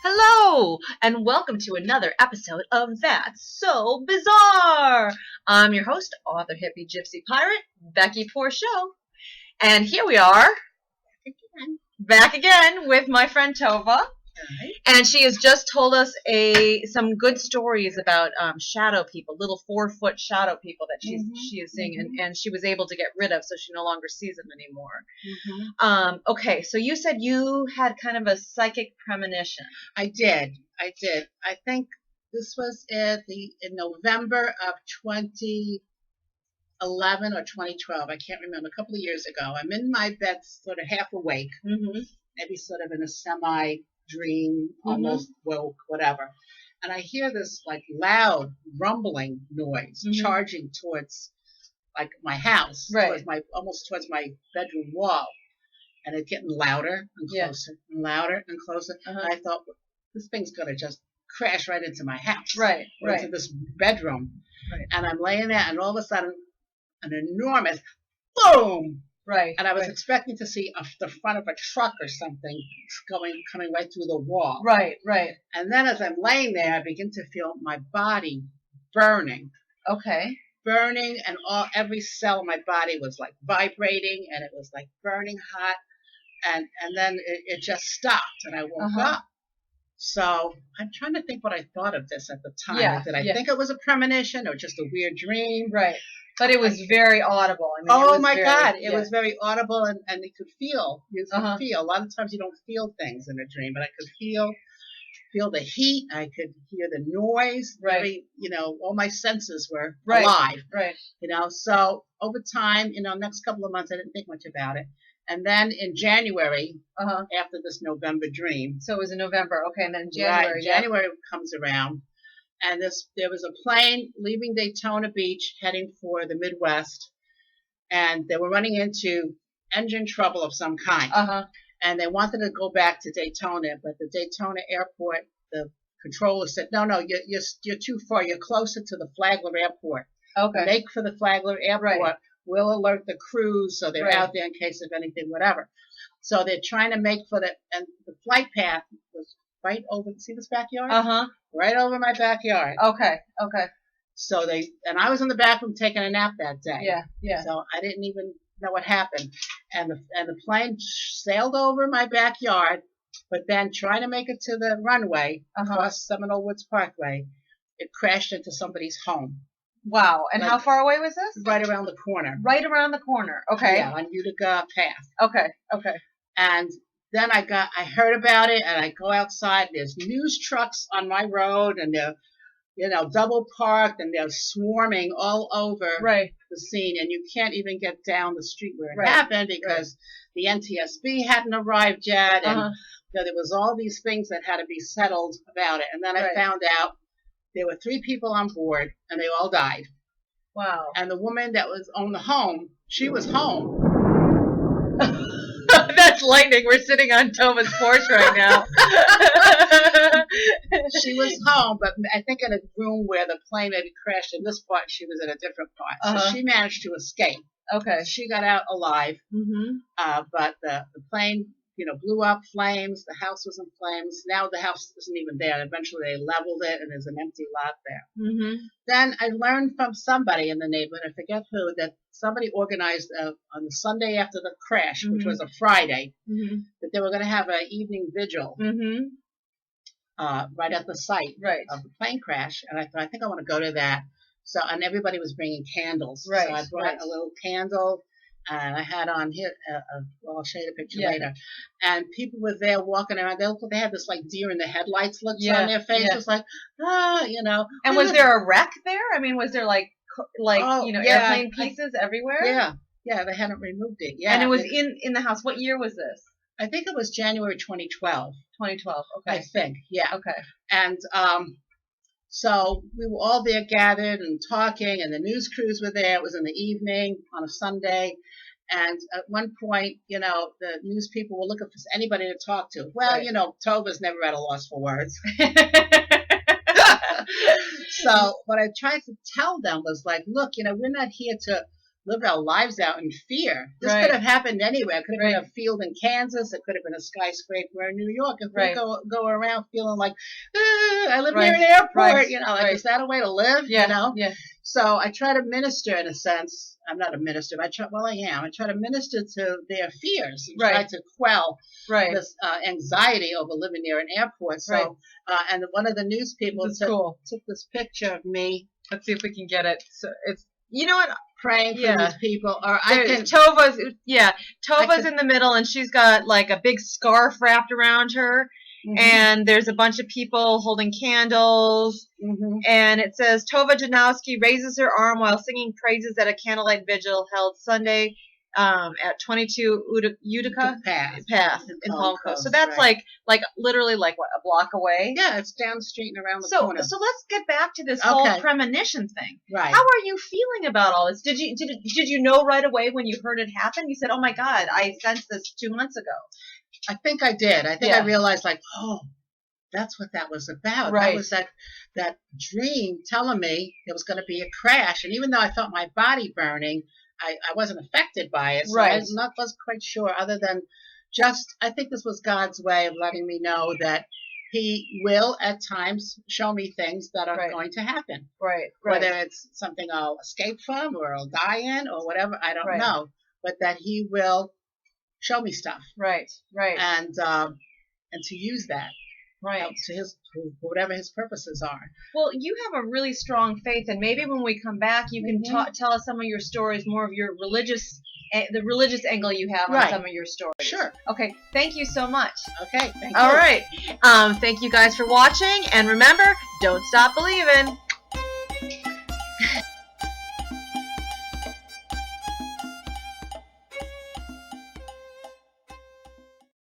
Hello, and welcome to another episode of That's So Bizarre. I'm your host, author, hippie, gypsy pirate, Becky Porchot. And here we are, back again with my friend Tova. And she has just told us some good stories about shadow people, little 4-foot shadow people that she is seeing, and she was able to get rid of, so she no longer sees them anymore. Okay, so you said you had kind of a psychic premonition. I did. I think this was in November of 2011 or 2012. I can't remember. A couple of years ago. I'm in my bed, sort of half awake, maybe sort of in a semi-dream, almost woke, whatever. And I hear this like loud rumbling noise charging towards like my house, almost towards my bedroom wall. And it's getting louder and closer and louder and closer. And I thought, this thing's going to just crash right into my house. Into this bedroom. And I'm laying there, and all of a sudden, an enormous boom. And I was expecting to see the front of a truck or something coming right through the wall. And then as I'm laying there, I begin to feel my body burning. Burning, and every cell in my body was like vibrating, and it was like burning hot. And then it just stopped, and I woke up. So I'm trying to think what I thought of this at the time. Did I think it was a premonition or just a weird dream? But it was very audible. I mean, it was very audible, and you could feel. You could feel. A lot of times you don't feel things in a dream, but I could feel the heat. I could hear the noise. All my senses were alive. So over time, next couple of months, I didn't think much about it. And then in January, after this November dream. So it was in November, okay, and then January comes around, and there was a plane leaving Daytona Beach heading for the Midwest, and they were running into engine trouble of some kind. And they wanted to go back to Daytona, but the Daytona airport, the controller said, no, you're too far. You're closer to the Flagler Airport. Make for the Flagler Airport. We'll alert the crews so they're out there in case of anything, whatever. So they're trying to make for and the flight path was right over, see this backyard? Right over my backyard. So and I was in the back room taking a nap that day. So I didn't even know what happened. And the plane sailed over my backyard, but then trying to make it to the runway, across Seminole Woods Parkway, it crashed into somebody's home. Wow. And how far away was this? Right around the corner. Right around the corner. Okay. Yeah, on Utica Path. Okay. And then I heard about it, and I go outside. There's news trucks on my road, and they're, double parked, and they're swarming all over the scene. And you can't even get down the street where it happened because the NTSB hadn't arrived yet. And there was all these things that had to be settled about it. And then I found out there were 3 people on board, and they all died. Wow. And the woman that was on the home, she was home. That's lightning. We're sitting on Tova's porch right now. She was home, but I think in a room where the plane maybe crashed in this part, she was in a different part. So she managed to escape. She got out alive. But the plane, blew up, flames. The house was in flames. Now the house isn't even there. Eventually they leveled it, and there's an empty lot there. Then I learned from somebody in the neighborhood, I forget who, that somebody organized on the Sunday after the crash, which was a Friday, that they were going to have an evening vigil right at the site of the plane crash. And I thought, I think I want to go to that. So, and everybody was bringing candles. So I brought a little candle. And I had on here, I'll show you the picture later. And people were there walking around. They had this like deer in the headlights looks on their faces, like, And was there a wreck there? I mean, was there airplane pieces everywhere? Yeah, they hadn't removed it. Yeah, and it was in the house. What year was this? I think it was January 2012. 2012. Okay. I think. Yeah. Okay. And so we were all there gathered and talking, and the news crews were there. It was in the evening on a Sunday. And at one point, the news people were looking for anybody to talk to. Well, Tova's never at a loss for words. So what I tried to tell them was like, look, we're not here to live our lives out in fear. This Right. could have happened anywhere. It could have Right. been a field in Kansas. It could have been a skyscraper in New York. If Right. we go around feeling like, I live Right. near an airport, Right. you know, like, Right. is that a way to live? Yeah. You know? Yeah. So I try to minister in a sense. I'm not a minister, but I am. I try to minister to their fears and try Right. to quell Right. this anxiety over living near an airport. So, and one of the news people This is cool. took this picture of me Let's see if we can get it. So it's, you know what? praying for Yeah. these people. Or I can. Tova's in the middle, and she's got like a big scarf wrapped around her, and there's a bunch of people holding candles, and it says Tova Janowski raises her arm while singing praises at a candlelight vigil held Sunday at 22 Utica Path in Palm Coast. So that's like literally like what, a block away? Yeah, it's down the street and around the corner. So let's get back to this whole premonition thing. Right. How are you feeling about all this? Did you know right away when you heard it happen? You said, "Oh my God, I sensed this 2 months ago." I think I did. I think I realized, like, oh, that's what that was about. Right. That was that dream telling me there was going to be a crash. And even though I felt my body burning, I wasn't affected by it. So I wasn't quite sure, other than I think this was God's way of letting me know that He will at times show me things that are going to happen. Right. Whether it's something I'll escape from or I'll die in or whatever, I don't know. But that He will show me stuff. Right. And to use that. Right. To whatever His purposes are. Well, you have a really strong faith, and maybe when we come back, you can tell us some of your stories, more of your the religious angle you have on some of your stories. Sure. Okay. Thank you so much. Okay. Thank you. All right. Thank you guys for watching, and remember, don't stop believing.